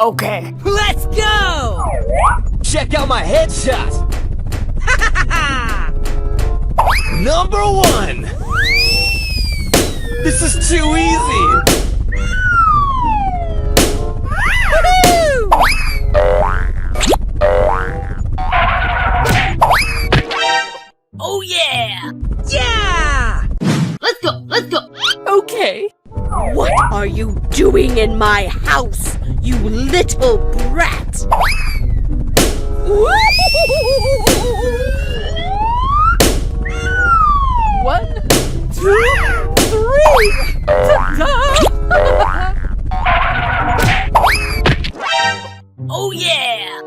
Okay. Let's go! Check out my headshot! Number 1! This is too easy! Oh yeah! Yeah! Let's go! Let's go! Okay. What are you doing in my house, you little brat? One, two, three. Ta-da! Oh yeah!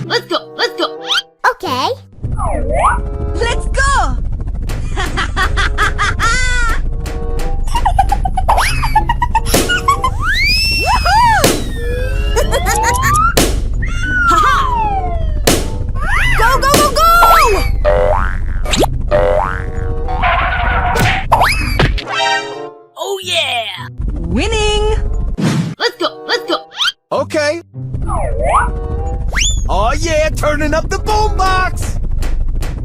Let's go! Let's go! Okay. Let's go! Go, go, go, go! Oh yeah! Winning! Let's go, let's go! Okay. Oh yeah, turning up the boombox!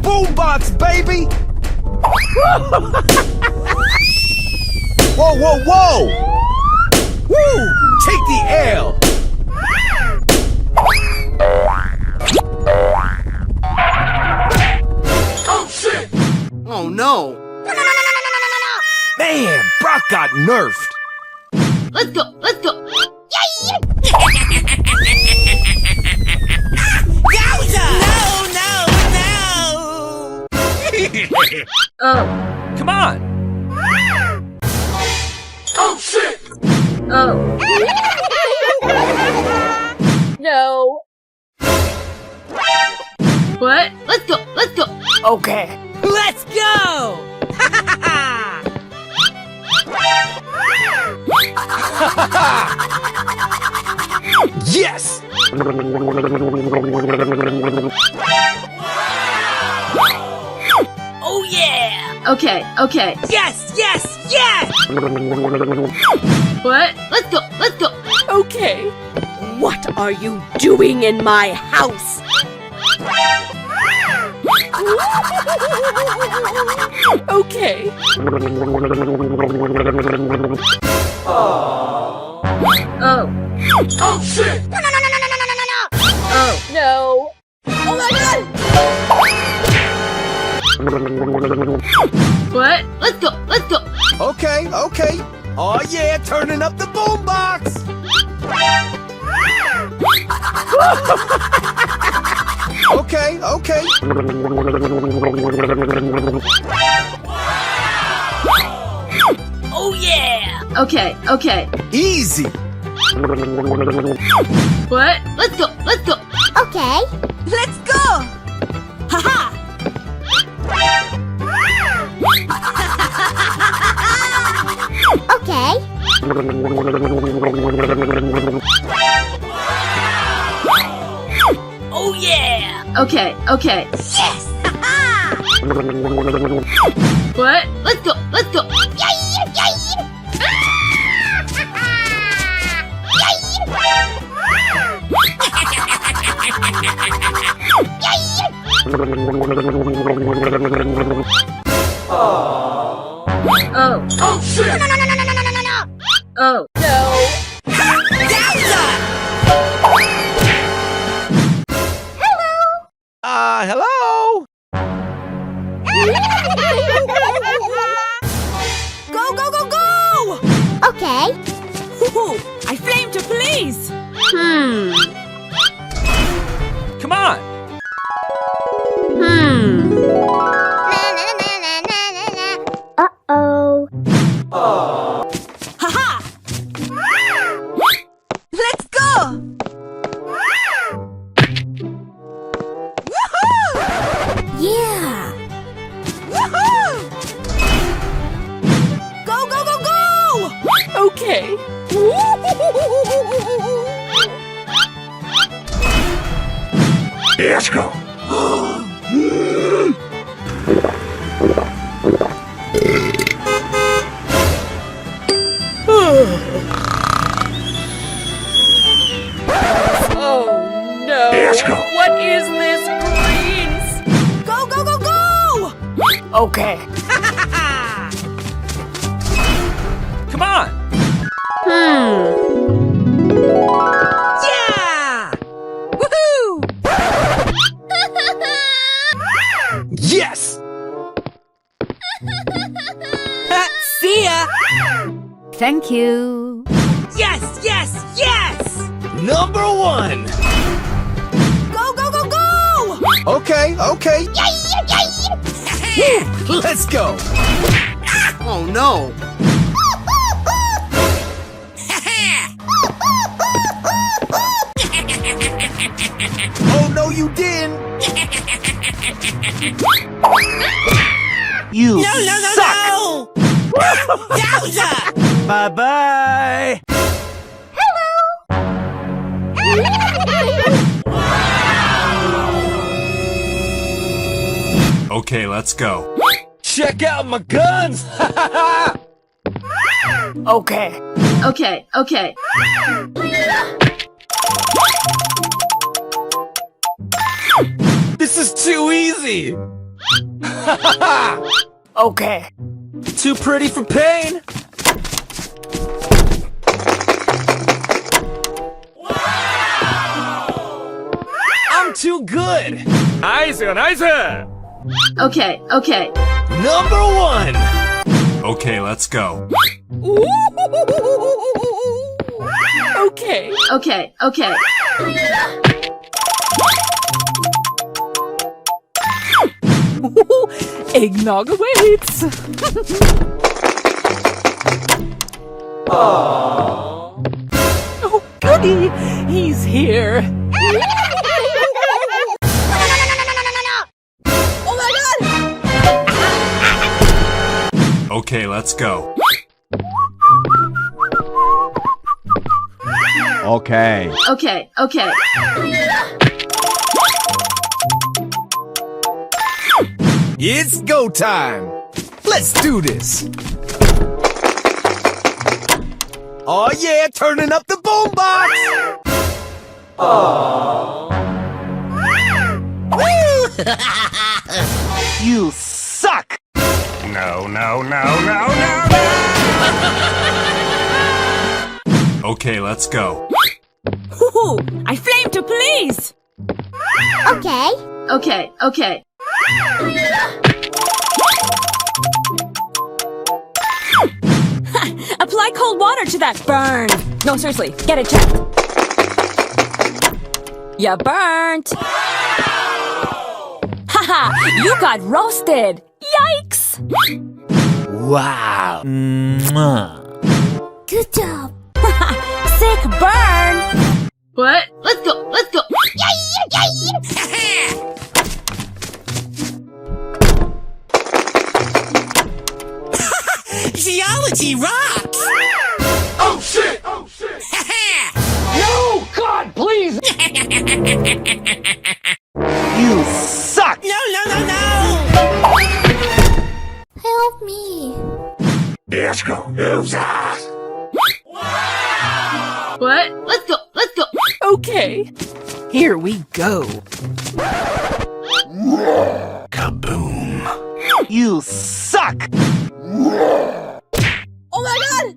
Boombox, baby! Whoa, whoa, whoa! Woo! Take the L! Oh shit! Oh no! Man, Brock got nerfed! Let's go, let's go! Oh. Come on! Oh shit! Oh. No. What? Let's go, let's go! Okay. Let's go! Yes! Oh yeah! Okay, okay. Yes, yes, yes! What? Let's go, let's go! Okay. What are you doing in my house? Okay. Oh. Oh shit! Oh. No. Oh my god! What? Let's go, let's go! Okay, okay. Oh yeah, turning up the boombox! Okay, okay. Oh yeah! Okay, okay. Easy. What? Let's go, let's go! Okay. Let's go! Haha! Okay. Oh yeah! Okay, okay. Yes! What? Let's go, let's go! Oh. Oh shit! Oh. No. Hello? Go, go, go, go! Okay. Woohoo! I flame to police! Come on! Uh-oh. Haha! Let's go! Woohoo! Yeah. Woohoo! Go, go, go, go! Okay. Let's go! What is this, greens? Go, go, go, go! Okay. Come on! Yeah! Woohoo! Yes! See ya! Thank you. Yes, yes, yes! Number 1! Go, go, go, go! Okay, okay. Woo, let's go! Oh no! Oh no, you didn't! You suck! No! Yowza! Bye-bye! Okay, let's go. Check out my guns! Okay. Okay, okay. This is too easy! Okay. Too pretty for pain! I'm too good! Nice, nice! Okay, okay. Number 1! Okay, let's go. Okay. Okay, okay. Eggnog awaits. Oh, goody. He's here. Oh my god! Okay, let's go. Okay. Okay, okay. It's go time! Let's do this! Oh yeah, turning up the boombox! You suck! No, no, no, no, no, no! Okay, let's go. I flame to please. Okay. Okay, okay. Apply cold water to that burn. No, seriously, get it checked. You burnt. Haha, you got roasted. Yikes. Wow! Mwah. Good job. Sick burn. What? Let's go, let's go. Geology rocks! Oh shit! Oh shit! No, God, please. You suck! No, no, no, no! Help me. What? Let's go, let's go. Okay. Here we go. Kaboom! You suck! Oh my god!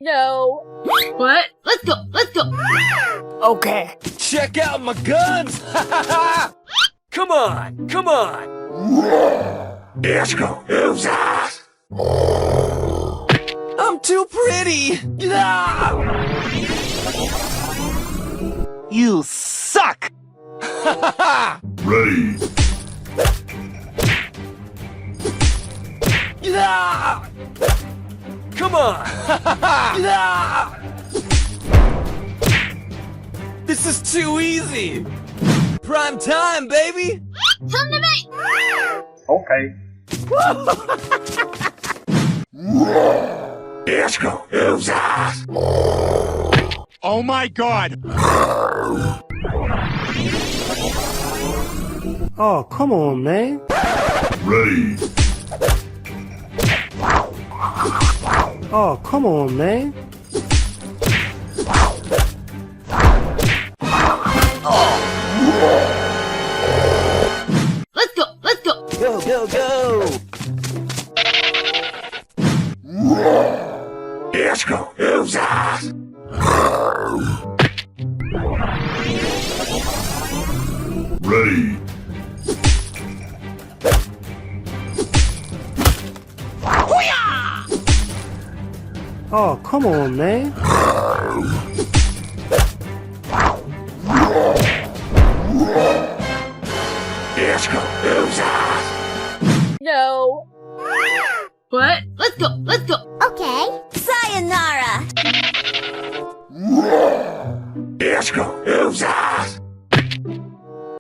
No. What? Let's go, let's go. Okay. Check out my guns! Come on! Come on! I'm too pretty! You suck! Ready. Come on! This is too easy! Prime time, baby! Come to me. Okay. Oh my god! Oh, come on, man. Ready. Oh, come on, man. Let's go. Let's go. Go, go, go. Let's go. Ready. Oh, come on, man. Let's go. No. What? Let's go. Let's go. Okay. Sayonara! Let's go.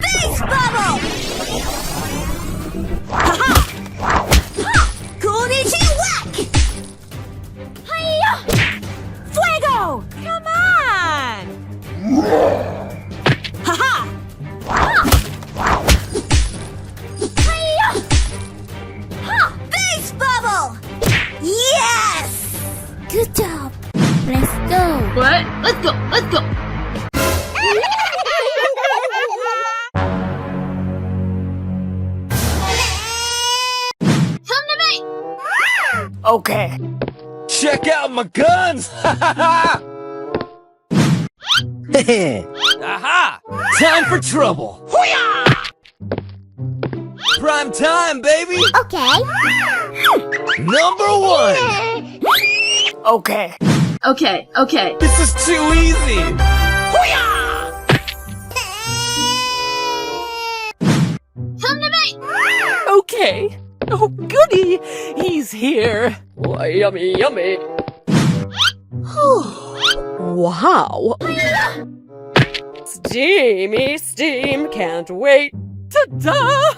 Face bubble! Ha-ha! Ha! Konnichiwa! Hiya! Fuego! Come on! Ha-ha! Ha! Hiya! Ha! Face bubble! Yes! Good job. Let's go. What? Let's go. Let's go. Come to me. Okay. Check out my guns! Aha! Time for trouble! Prime time, baby! Okay. Number 1! Okay. Okay. Okay. This is too easy! Come to me. Okay. Oh, goody. He's here. Oh, yummy, yummy. Wow. Steamy steam. Can't wait. Ta-da!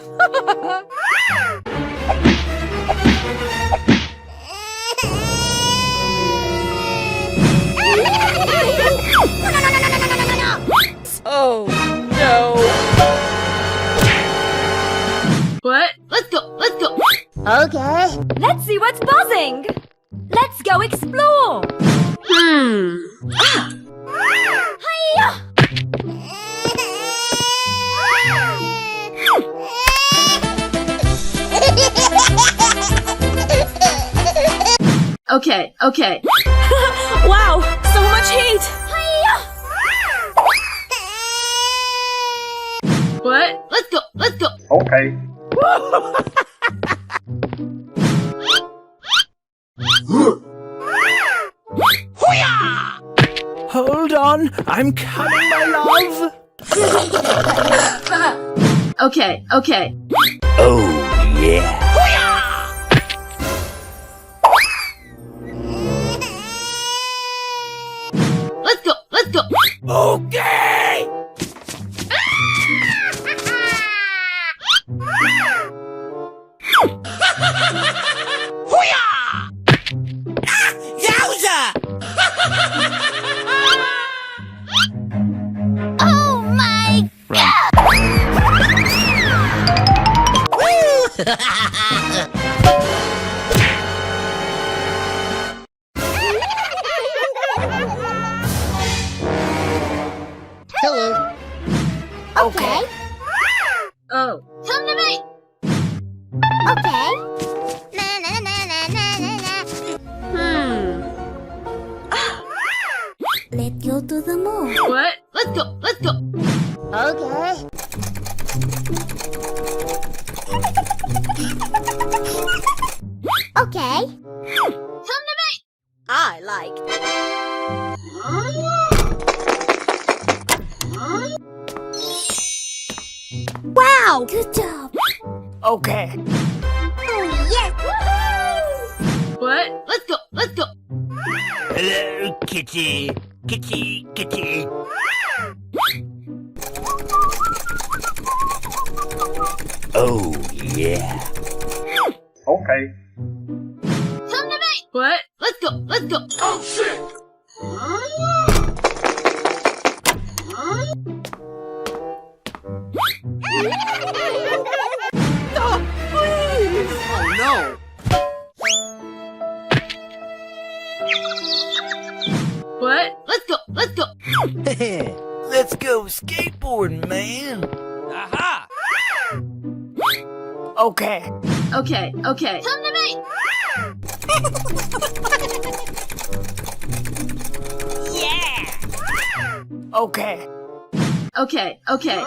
Oh, no. What? Let's go. Let's go. Okay. Let's see what's buzzing! Let's go explore! Hiya! Okay. Okay. Wow, so much heat! Hiya! What? Let's go. Let's go. Okay. Hold on, I'm coming, my love! Okay. Okay. Oh, yeah. Let's go. Let's go. Okay! Yowza! Oh my Hello. Okay. Oh. Come to me. Okay. Na na na na na na na. Let's go to the mall. What? Let's go. Let's go. Okay. Okay. Come to me. I like. Wow. Good job. Okay. Oh yes. What? Let's go. Let's go. Hello, kitty. Kitty, kitty. Oh, yeah. Okay. Come to me. What? Let's go. Let's go. Oh shit! Okay. Okay, okay. Come to me! Okay. Okay, okay.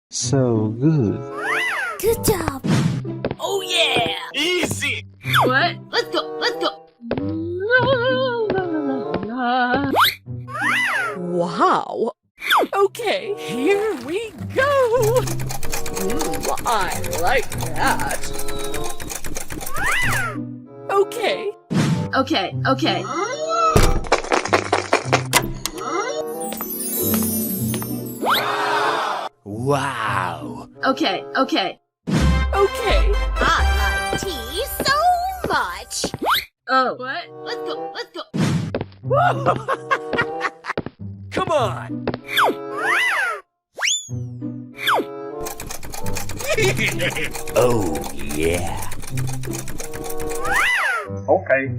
So good. Good job. Oh yeah! Easy. What? Let's go, let's go. Wow. Okay, here we go. I like that. Okay. Okay, okay. Wow. Okay, okay. Okay. I like tea so much. Oh. What? Let's go, let's go. Come on. Oh, yeah. Okay.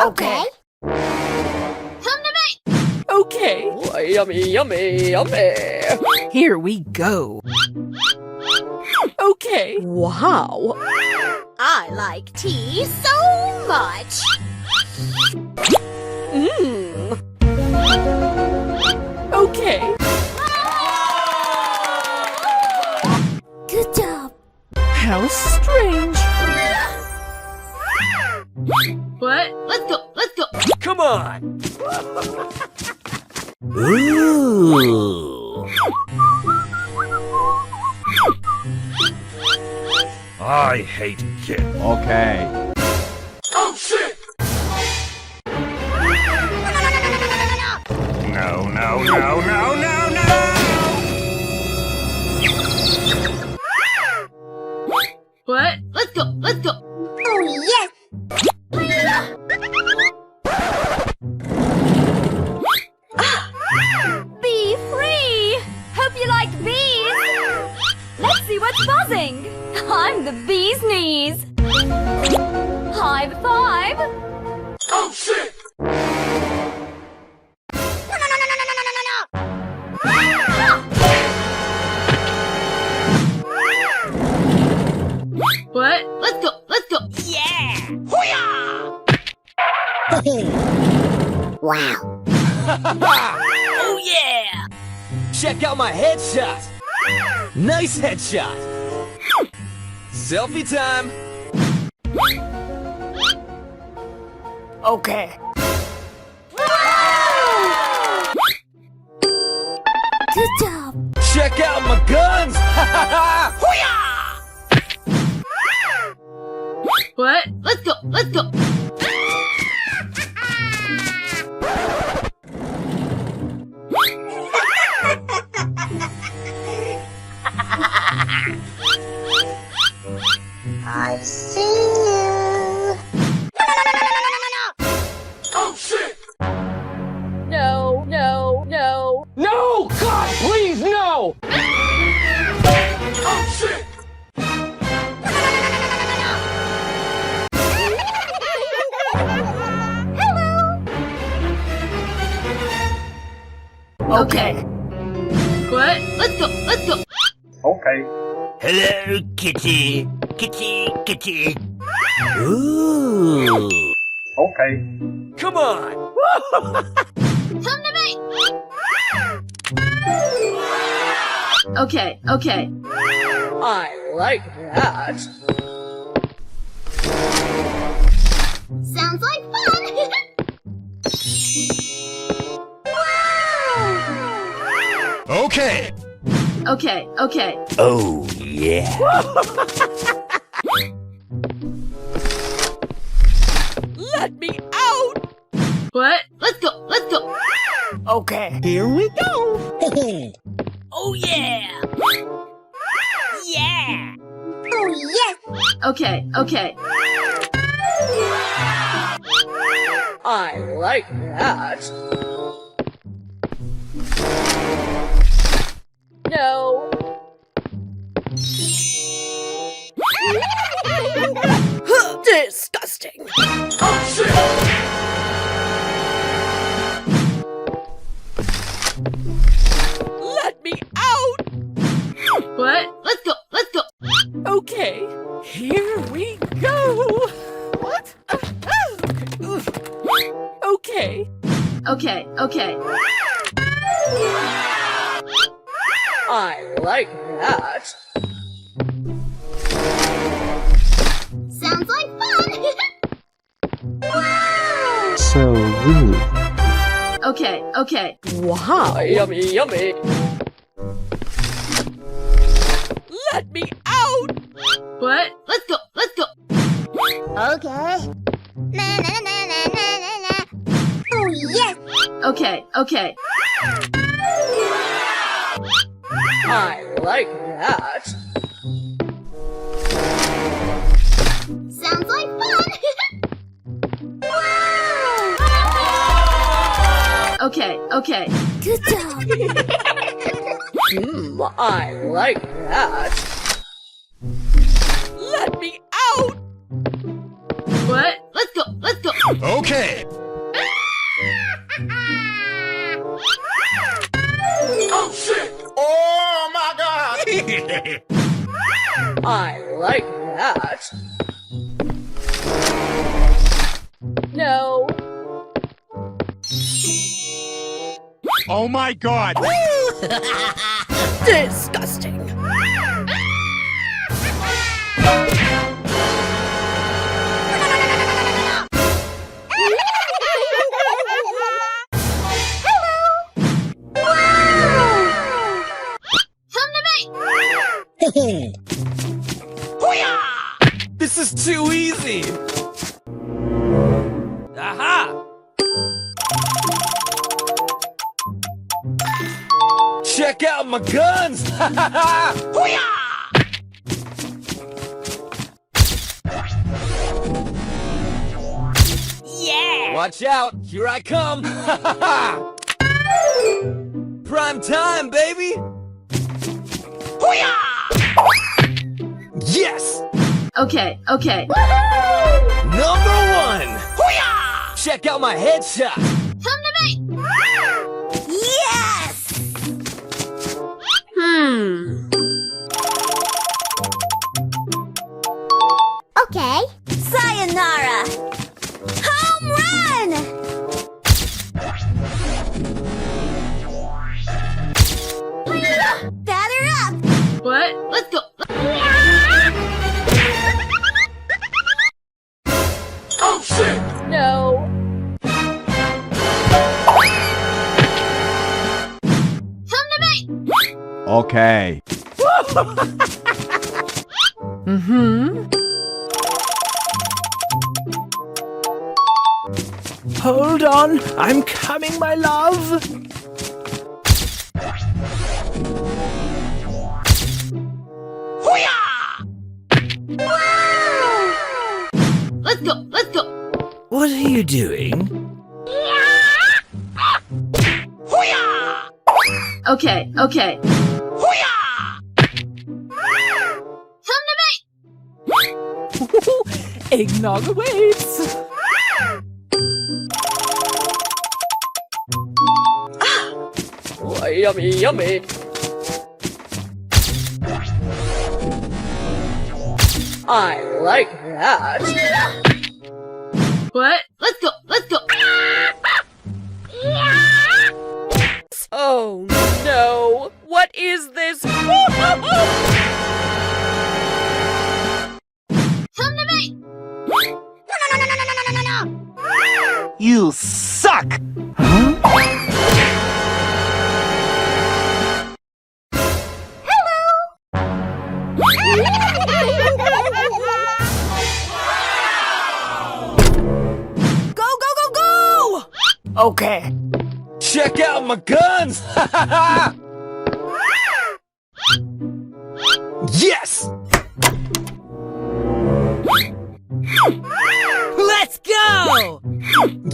Okay. Come to me! Okay. Yummy, yummy, yummy. Here we go. Okay. Wow. I like tea so much. Mmm. Okay. Good job. How strange. What? Let's go, let's go. Come on. Ooh. I hate kids. Okay. Oh shit! No, no, no, no, no, no! What? Let's go, let's go. Oh yes. Be free! Hope you like bees! Let's see what's buzzing! I'm the bee's knees! High five! Oh shit! What? Let's go, let's go. Wow. Oh yeah. Check out my headshot. Nice headshot. Selfie time. Okay. Good job. Check out my guns. What? Let's go, let's go. I see you. Oh shit! No, no, no. No! God, please, no! Oh shit! Okay. What? Let's go, let's go. Okay. Hello, kitty. Kitty, kitty. Ooh. Okay. Come on. Come to me! Okay, okay. I like that. Sounds like fun. Okay. Okay, okay. Oh, yeah. Let me out. What? Let's go, let's go. Okay. Here we go. Oh yeah. Yeah. Oh yes. Okay, okay. I like that. No. Disgusting. Oh shit! Let me out. What? Let's go, let's go. Okay, here we go. What? Okay. Okay, okay. I like that. Sounds like fun! So good. Okay, okay. Wow, yummy, yummy. Let me out. What? Let's go, let's go. Okay. Na na na na na na na. Oh yes! Okay, okay. I like that. Sounds like fun! Okay, okay. Good job! I like that. Let me out. What? Let's go, let's go. Okay. Oh shit! Oh my god! I like that. No. Oh my god! Disgusting. This is too easy! Aha! Check out my guns! Yeah. Watch out! Here I come! Prime time, baby! Yes! Okay, okay. Number one! Check out my headshot! Come to me! Yes! Okay. Sayonara! Home run! Batter up! What? Let's go. Oh shit! No. Come to me! Okay. Hold on, I'm coming, my love! Let's go, let's go. What are you doing? Okay, okay. Come to me! Eggnog awaits! Oh, yummy, yummy. I like that. What? Let's go, let's go. Oh no! What is this? Come to me! You suck! Go, go, go, go! Okay. Check out my guns! Yes!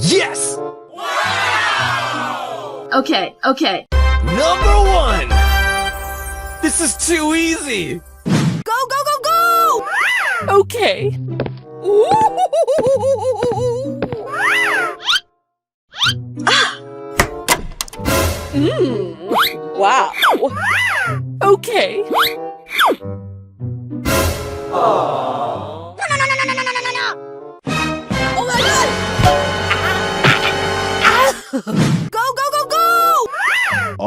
Yes! Okay, okay. Number 1! This is too easy! Go, go, go, go! Okay. Wow. Okay. No, no, no, no, no, no, no, no, no. Oh my god! Go, go, go, go!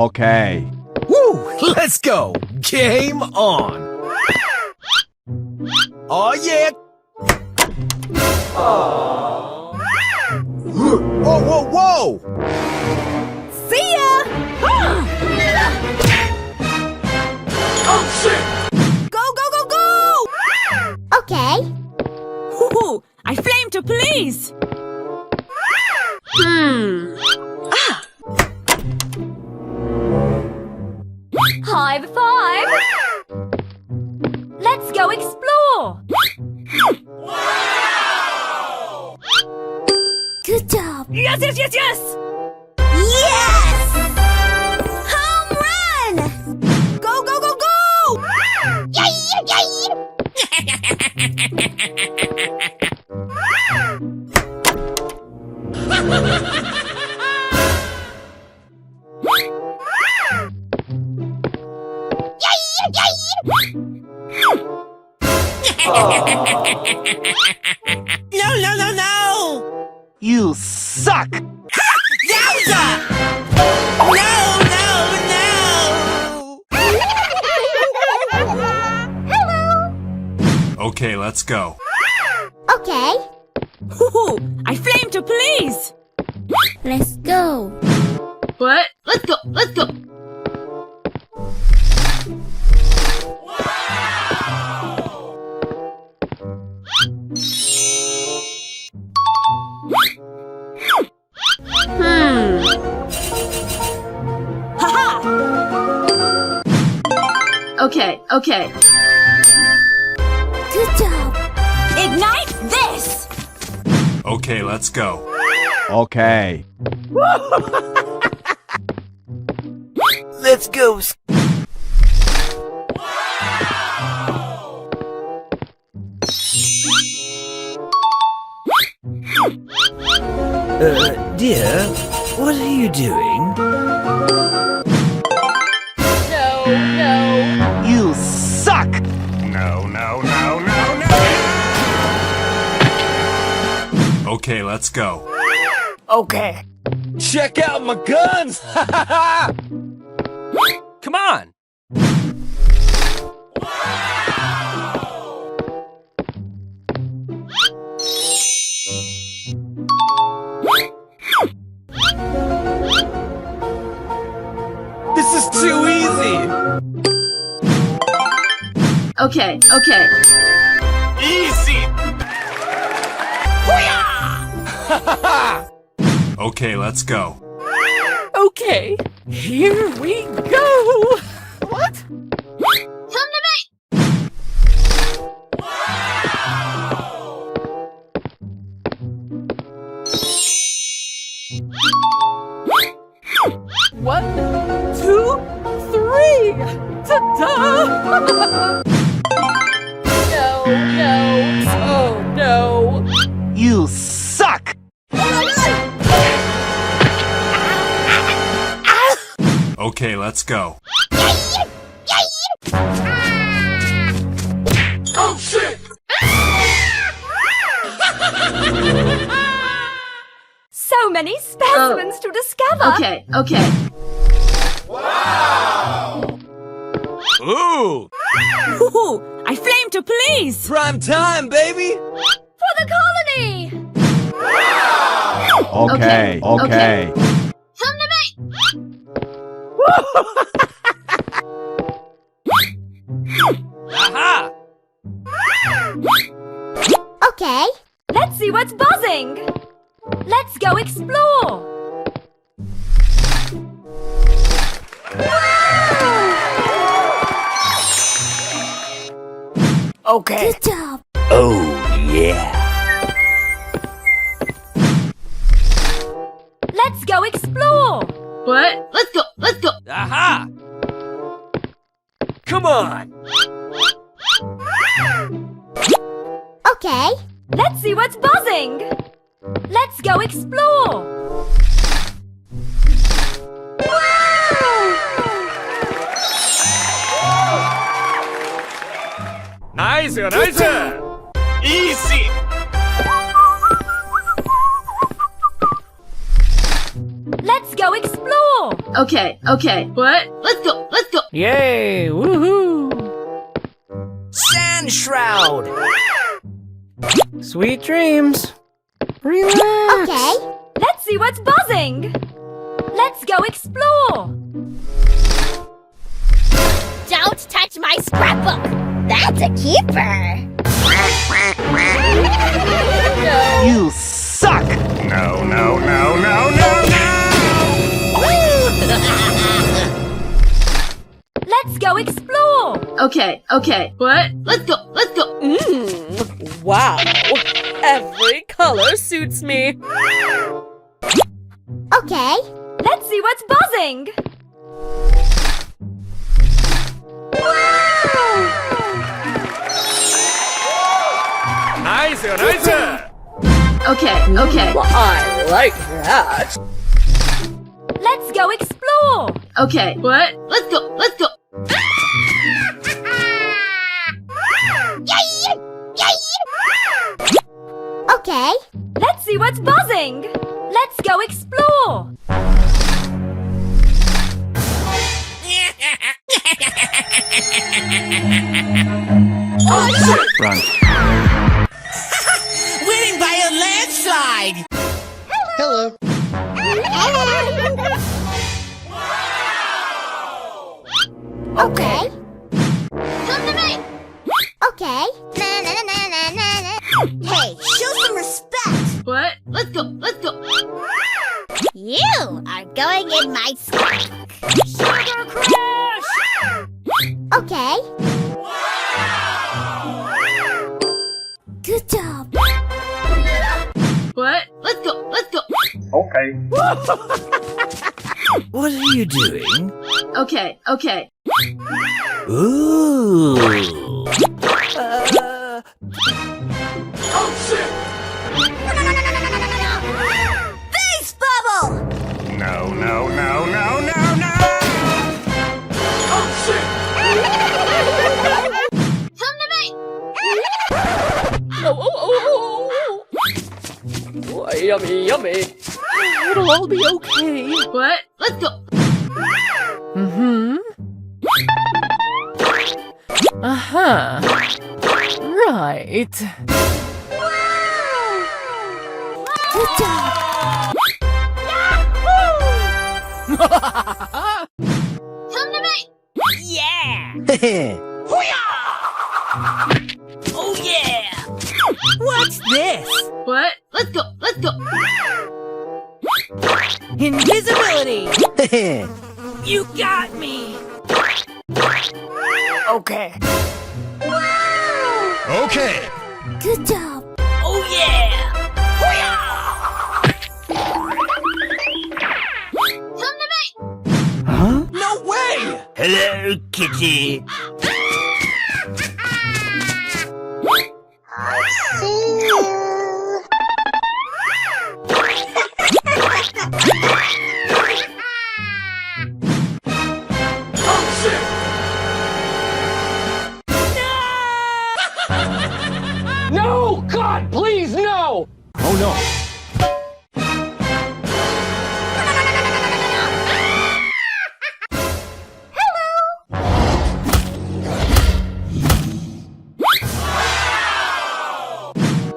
Okay. Woo! Let's go! Game on! Oh yeah! Whoa, whoa, whoa! See ya! Oh shit! Go, go, go, go! Okay. Ooh, I flamed to police! High five! Let's go explore! Good job. Yes, yes, yes, yes! Yes! Home run! Go, go, go, go! Yay! Yay! No, no, no, no! You suck! Yowza! No, no, no! Okay, let's go. Okay. Ooh, I flamed to police! Let's go. What? Let's go, let's go. Haha! Okay, okay. Good job. Ignite this! Okay, let's go. Okay. Let's go! Dear, what are you doing? You suck! No, no, no, no, no! Okay, let's go. Okay. Check out my guns! Come on! This is too easy! Okay, okay. Easy! Okay, let's go. Okay, here we go! What? Come to me! One, two, three! Ta-da! No, no, oh no! You suck! Okay, let's go. Oh shit! So many specimens to discover! Okay, okay. Ooh! Ooh, I flamed to police! Prime time, baby! For the colony! Okay, Okay, okay. Come to me! Aha! Okay. Let's see what's buzzing! Let's go explore! Okay. Good job. Oh, yeah. Let's see what's buzzing. Let's go explore. Nice, nice. Easy. Let's go explore. Okay, okay. What? Let's go, let's go. Yay, woohoo. Sand shroud. Sweet dreams. Relax. Okay. Let's see what's buzzing. Let's go explore. Don't touch my scrapbook. That's a keeper. You suck! No, no, no, no, no, no! Let's go explore. Okay, okay. What? Let's go, let's go. Wow. Every color suits me. Okay. Let's see what's buzzing. Nice, nice. Okay, okay. I like that. Let's go explore. Okay, what? Let's go, let's go. Okay. Let's see what's buzzing. Let's go explore. Run. Winning by a landslide. Okay. Come to me. Okay. Hey, show some respect. What? Let's go, let's go. You are going in my scrapbook. Sugar Crush! Okay. Good job. What? Let's go, let's go. Okay. What are you doing? Okay, okay. Ooh. Face bubble! No, no, no, no, no, no! Come to me. Oh, yummy, yummy. It'll all be okay. What? Let's go. Uh-huh. Right. Good job. Come to me. Oh yeah! What's this? What? Let's go, let's go. Invisibility! You got me! Okay. Okay! Good job. Oh yeah! Come to me. Huh? No way! Hello, kitty. No! God, please, no! Oh no.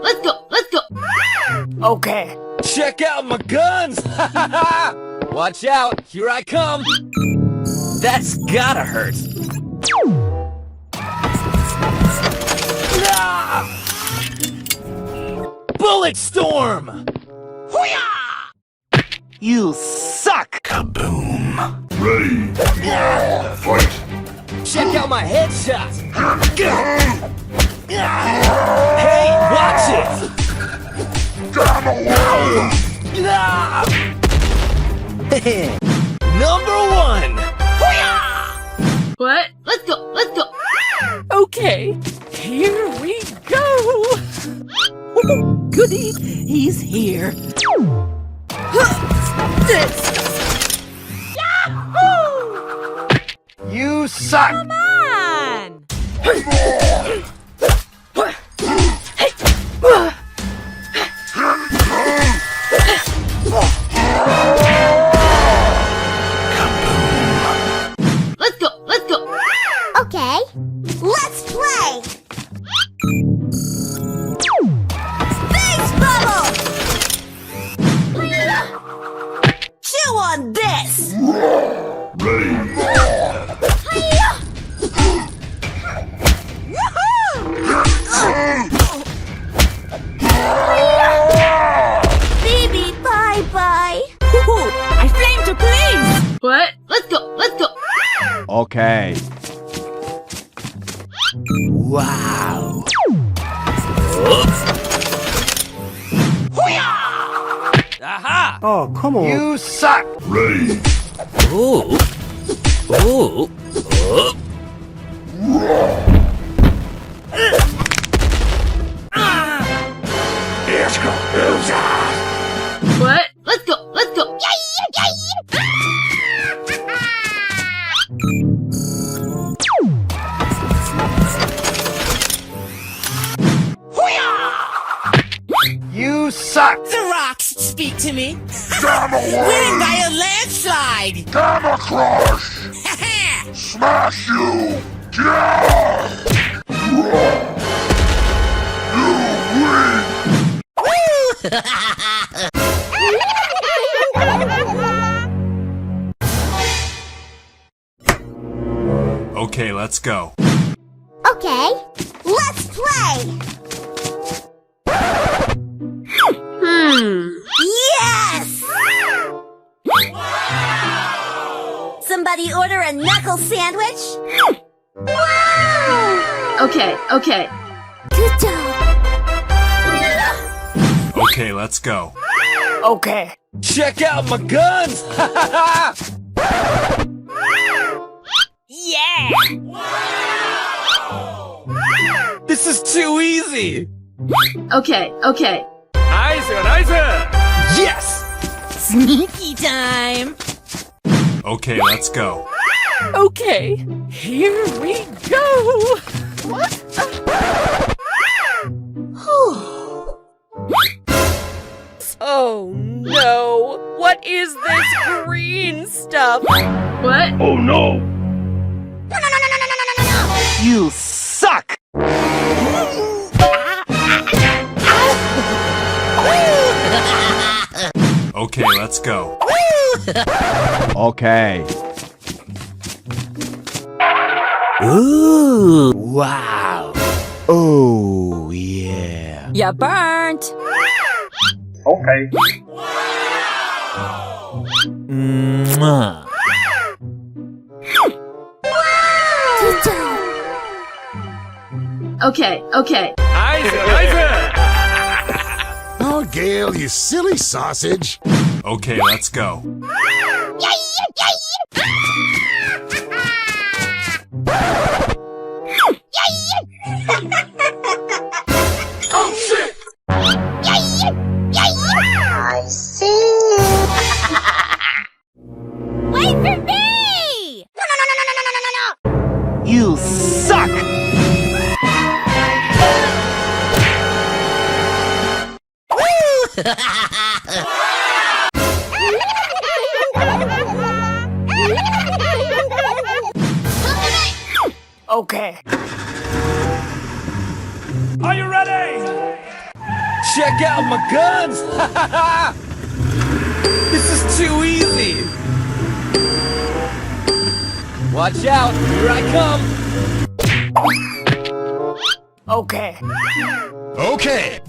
Let's go, let's go. Okay. Check out my guns! Watch out, here I come! That's gotta hurt. Ah! Bullet storm! You suck! Kaboom! Ready! Fight! Check out my headshot! Hey, watch it! Ah! Number one! What? Let's go, let's go. Okay, here we go! Oh, goody, he's here. You suck! Come on! Let's go. Let's go. Okay, let's play. Face bubble. Chew on this. Ready. Baby, bye bye. I flamed to please! What? Let's go. Let's go. Okay. Wow. Aha! Oh, come on. You suck! Ready. Ooh. Ooh. Let's go. What? Let's go. Let's go. You suck! The rocks speak to me. Gamma Winning Wave. by a landslide. Gamma Crush. Smash you. Yeah. Okay, let's go. Okay, let's play. Yes! Somebody order a knuckle sandwich? Wow! Okay. Okay. Good job. Okay, let's go. Okay. Check out my guns! Yeah! This is too easy! Okay. Okay. Nice, nice! Yes! Sneaky time! Okay, let's go. Okay, here we go. Oh no! What is this green stuff? What? Oh no. You suck! Okay, let's go. Okay. Ooh, wow. Oh, yeah. You burnt! Okay. Mwah. Good job. Okay. Okay. Nice, nice! Oh, Gail, you silly sausage. Okay, let's go. Oh shit! I see. Wait for me! No. You suck! Okay. Are you ready? Check out my guns! This is too easy! Watch out, here I come! Okay. Okay.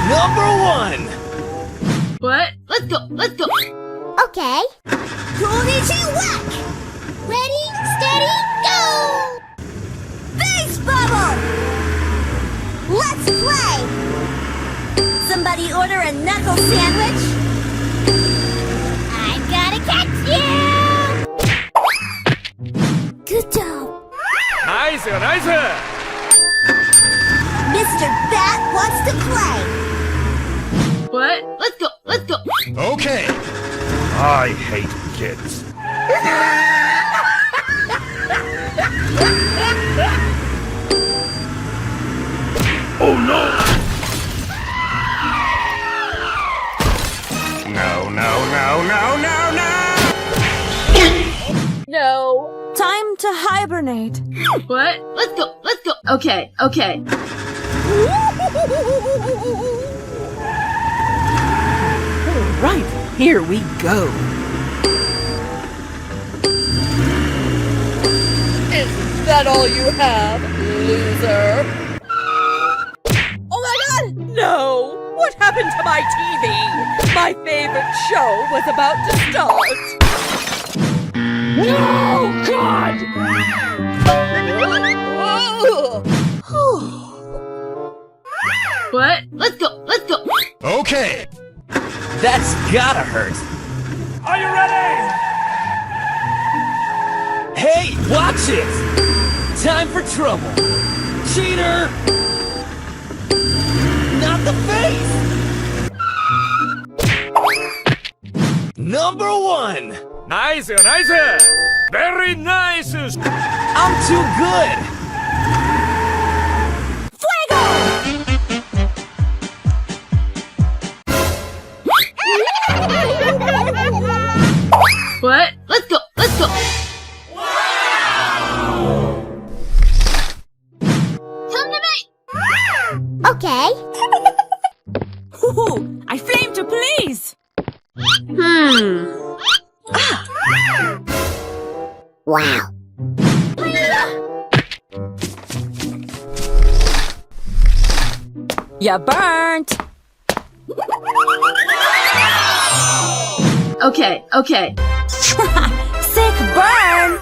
Number one! What? Let's go. Let's go. Okay. Konnichiwa! Ready, steady, go! Face bubble! Let's play! Somebody order a knuckle sandwich? I gotta catch you! Good job. Nice, nice! Mr. Bat wants to play. What? Let's go. Let's go. Okay. I hate kids. Oh no! No, no, no, no, no, no! No. Time to hibernate. What? Let's go. Let's go. Okay. Okay. Right, here we go. Is that all you have, loser? Oh my god! No! What happened to my TV? My favorite show was about to start. No! God! What? Let's go. Let's go. Okay. That's gotta hurt. Are you ready? Hey, watch it! Time for trouble. Cheater! Not the face! Number 1! Nice, nice! Very nice! I'm too good! What? Let's go. Let's go. Come to me. Okay. Ooh, I flame to please. Wow. You burnt. Okay. Okay. Sick burn.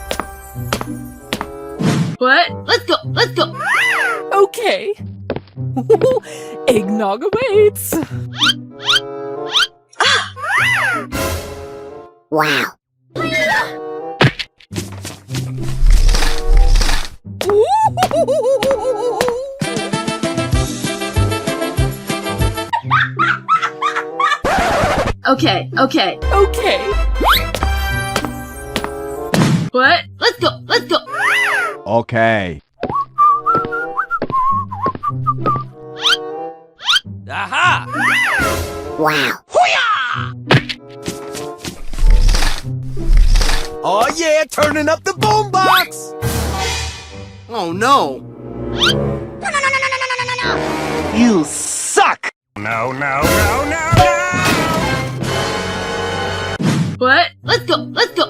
What? Let's go. Let's go. Okay. Eggnog awaits. Wow. Okay. Okay. Okay. What? Let's go. Let's go. Okay. Aha! Wow. Oh yeah, turning up the boombox! Oh no! You suck! No, no, no, no, no! What? Let's go. Let's go.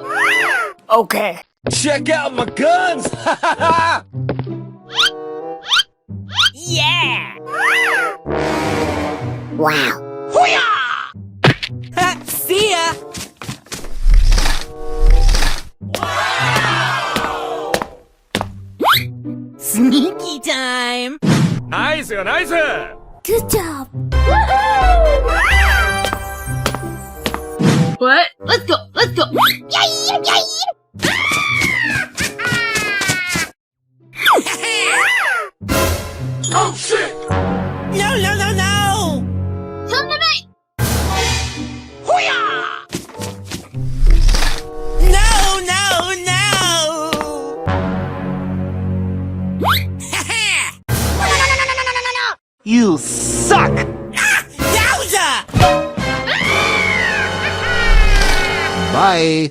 Okay. Check out my guns! Ha ha ha! Yeah. Wow. See ya. Sneaky time. Nice, nice! Good job. What? Let's go. Let's go. Oh shit! No, no, no, no. Come to me. No, no, no. You suck! Yowza! Bye!